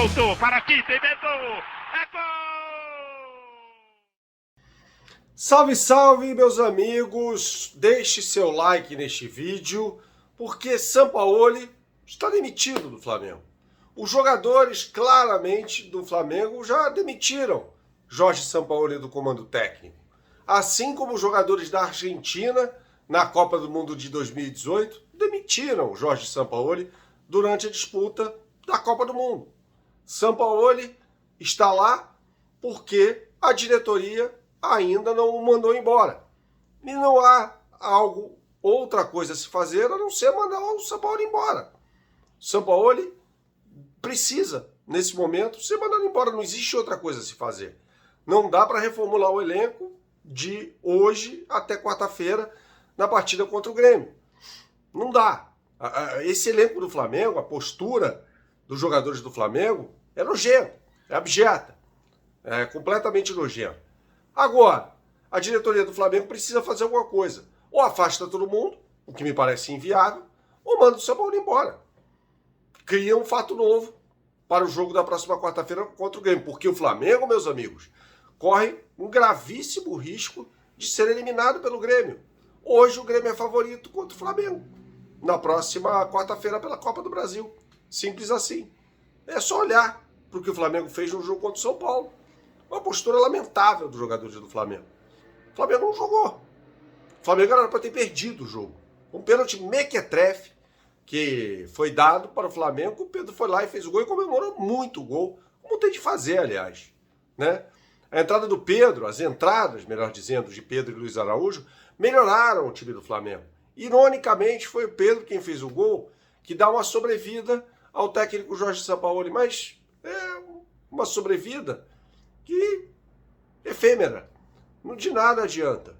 Soltou para Tite, inventou. É gol! Salve, salve, meus amigos! Deixe seu like neste vídeo, porque Sampaoli está demitido do Flamengo. Os jogadores, claramente, do Flamengo já demitiram Jorge Sampaoli do comando técnico. Assim como os jogadores da Argentina, na Copa do Mundo de 2018, demitiram Jorge Sampaoli durante a disputa da Copa do Mundo. Sampaoli está lá porque a diretoria ainda não o mandou embora. E não há outra coisa a se fazer a não ser mandar o Sampaoli embora. O Sampaoli precisa, nesse momento, ser mandado embora. Não existe outra coisa a se fazer. Não dá para reformular o elenco de hoje até quarta-feira na partida contra o Grêmio. Não dá. Esse elenco do Flamengo, a postura dos jogadores do Flamengo é nojenta, é abjeta, é completamente nojenta. Agora, a diretoria do Flamengo precisa fazer alguma coisa. Ou afasta todo mundo, o que me parece inviável, ou manda o Sampaoli embora. Cria um fato novo para o jogo da próxima quarta-feira contra o Grêmio. Porque o Flamengo, meus amigos, corre um gravíssimo risco de ser eliminado pelo Grêmio. Hoje o Grêmio é favorito contra o Flamengo. Na próxima quarta-feira pela Copa do Brasil. Simples assim. É só olhar para o que o Flamengo fez no jogo contra o São Paulo. Uma postura lamentável dos jogadores do Flamengo. O Flamengo não jogou. O Flamengo era para ter perdido o jogo. Um pênalti mequetrefe que foi dado para o Flamengo. O Pedro foi lá e fez o gol e comemorou muito o gol. Como tem de fazer, aliás. Né? A entrada do Pedro, as entradas, melhor dizendo, de Pedro e Luiz Araújo, melhoraram o time do Flamengo. Ironicamente, foi o Pedro quem fez o gol, que dá uma sobrevida ao técnico Jorge Sampaoli. Mas é uma sobrevida que efêmera. De nada adianta.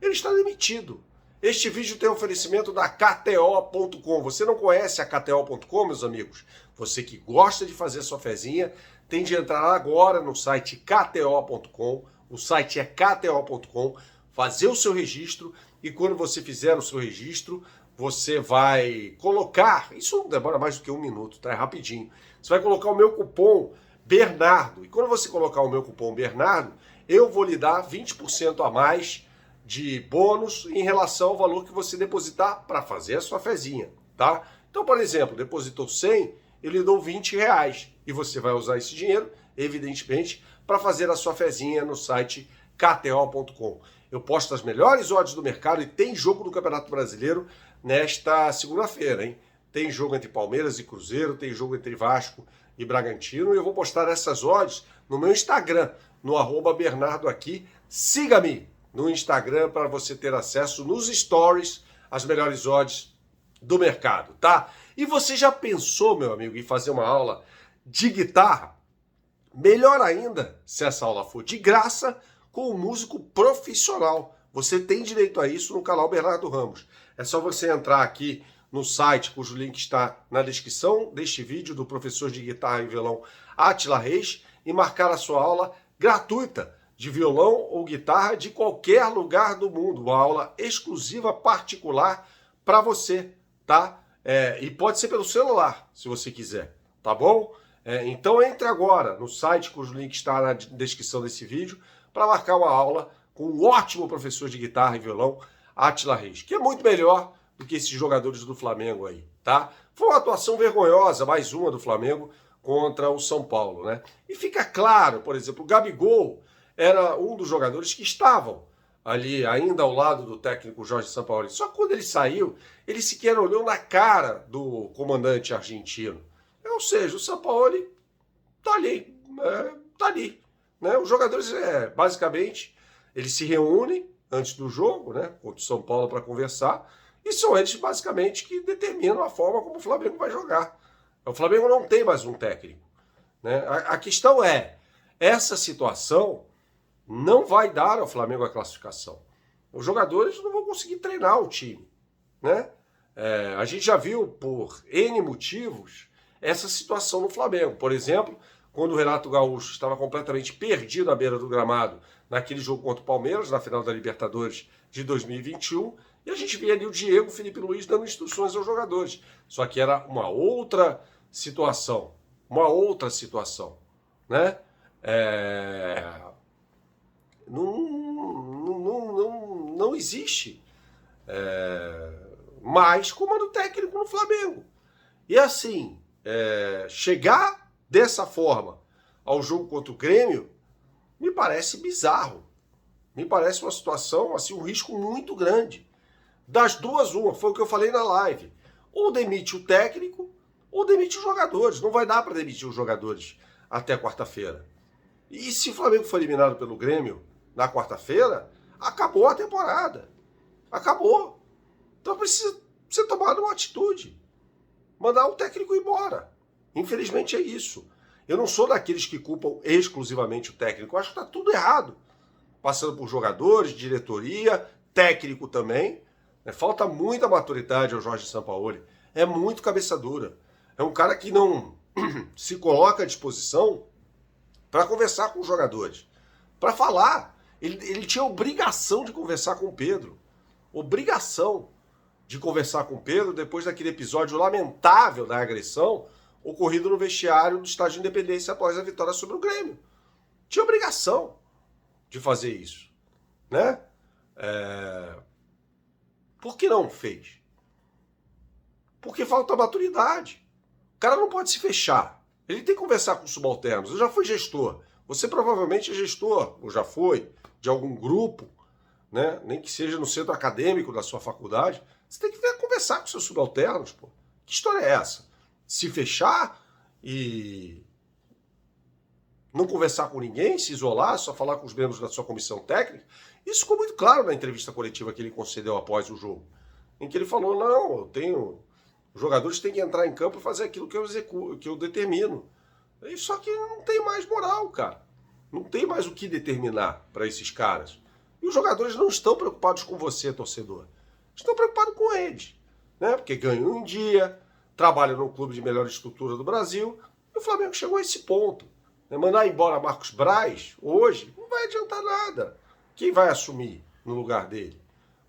Ele está demitido. Este vídeo tem oferecimento da KTO.com. Você não conhece a KTO.com, meus amigos? Você que gosta de fazer sua fezinha, tem de entrar agora no site KTO.com. O site é KTO.com. Fazer o seu registro e quando você fizer o seu registro, você vai colocar, isso não demora mais do que 1 minuto, tá? É rapidinho. Você vai colocar o meu cupom Bernardo. E quando você colocar o meu cupom Bernardo, eu vou lhe dar 20% a mais de bônus em relação ao valor que você depositar para fazer a sua fezinha, tá? Então, por exemplo, depositou 100, eu lhe dou 20 reais. E você vai usar esse dinheiro, evidentemente, para fazer a sua fezinha no site KTO.com. Eu posto as melhores odds do mercado e tem jogo do Campeonato Brasileiro nesta segunda-feira, hein? Tem jogo entre Palmeiras e Cruzeiro, tem jogo entre Vasco e Bragantino. E eu vou postar essas odds no meu Instagram, no @BernardoAqui. Siga-me no Instagram para você ter acesso nos stories às melhores odds do mercado, tá? E você já pensou, meu amigo, em fazer uma aula de guitarra? Melhor ainda se essa aula for de graça com um músico profissional. Você tem direito a isso no canal Bernardo Ramos. É só você entrar aqui no site, cujo link está na descrição deste vídeo, do professor de guitarra e violão Átila Reis, e marcar a sua aula gratuita de violão ou guitarra de qualquer lugar do mundo. Uma aula exclusiva, particular para você, tá? E pode ser pelo celular, se você quiser, tá bom? Então entre agora no site, cujo link está na descrição desse vídeo, para marcar uma aula com um ótimo professor de guitarra e violão, Átila Reis, que é muito melhor do que esses jogadores do Flamengo aí, tá? Foi uma atuação vergonhosa, mais uma do Flamengo contra o São Paulo, né? E fica claro, por exemplo, o Gabigol era um dos jogadores que estavam ali ainda ao lado do técnico Jorge Sampaoli. Só que quando ele saiu, ele sequer olhou na cara do comandante argentino. Ou seja, o Sampaoli tá ali, tá ali. Né? Os jogadores, basicamente, eles se reúnem antes do jogo, né, contra o São Paulo para conversar, e são eles, basicamente, que determinam a forma como o Flamengo vai jogar. O Flamengo não tem mais um técnico. Né? A questão é, essa situação não vai dar ao Flamengo a classificação. Os jogadores não vão conseguir treinar o time. Né? A gente já viu, por N motivos, essa situação no Flamengo. Por exemplo, quando o Renato Gaúcho estava completamente perdido à beira do gramado naquele jogo contra o Palmeiras, na final da Libertadores de 2021, e a gente via ali o Diego Felipe Luiz dando instruções aos jogadores. Só que era uma outra situação. uma outra situação, né? Não existe mais comando técnico no Flamengo. E assim, chegar dessa forma ao jogo contra o Grêmio me parece bizarro. Me parece uma situação, assim, um risco muito grande. Das duas, uma, foi o que eu falei na live. Ou demite o técnico, ou demite os jogadores. Não vai dar para demitir os jogadores até quarta-feira. E se o Flamengo for eliminado pelo Grêmio na quarta-feira, acabou a temporada. Acabou. Então precisa ser tomada uma atitude. Mandar o técnico embora. Infelizmente é isso. Eu não sou daqueles que culpam exclusivamente o técnico. Eu acho que está tudo errado. Passando por jogadores, diretoria, técnico também. Falta muita maturidade ao Jorge Sampaoli. É muito cabeça dura. É um cara que não se coloca à disposição para conversar com os jogadores. Para falar. Ele tinha obrigação de conversar com o Pedro. Obrigação de conversar com o Pedro depois daquele episódio lamentável da agressão ocorrido no vestiário do Estádio de Independência após a vitória sobre o Grêmio. Tinha obrigação de fazer isso, né? Por que não fez? Porque falta maturidade. O cara não pode se fechar. Ele tem que conversar com os subalternos. Eu já fui gestor. Você provavelmente é gestor, ou já foi, de algum grupo, né? Nem que seja no centro acadêmico da sua faculdade. Você tem que conversar com seus subalternos, pô. Que história é essa? Se fechar e não conversar com ninguém, se isolar, só falar com os membros da sua comissão técnica? Isso ficou muito claro na entrevista coletiva que ele concedeu após o jogo, em que ele falou, não, os jogadores têm que entrar em campo e fazer aquilo que eu executo, que eu determino. Só que não tem mais moral, cara. Não tem mais o que determinar para esses caras. E os jogadores não estão preocupados com você, torcedor. Estão preocupados com eles, né? Porque ganham um dia, trabalham num clube de melhor estrutura do Brasil, e o Flamengo chegou a esse ponto. Mandar embora Marcos Braz hoje não vai adiantar nada. Quem vai assumir no lugar dele?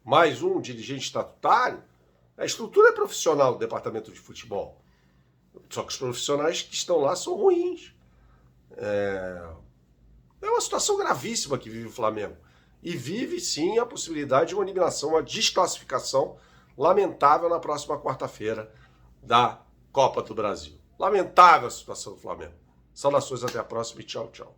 Mais um dirigente estatutário? A estrutura é profissional do departamento de futebol. Só que os profissionais que estão lá são ruins. É uma situação gravíssima que vive o Flamengo. E vive, sim, a possibilidade de uma eliminação, uma desclassificação lamentável na próxima quarta-feira da Copa do Brasil. Lamentável a situação do Flamengo. Saudações, até a próxima e tchau, tchau.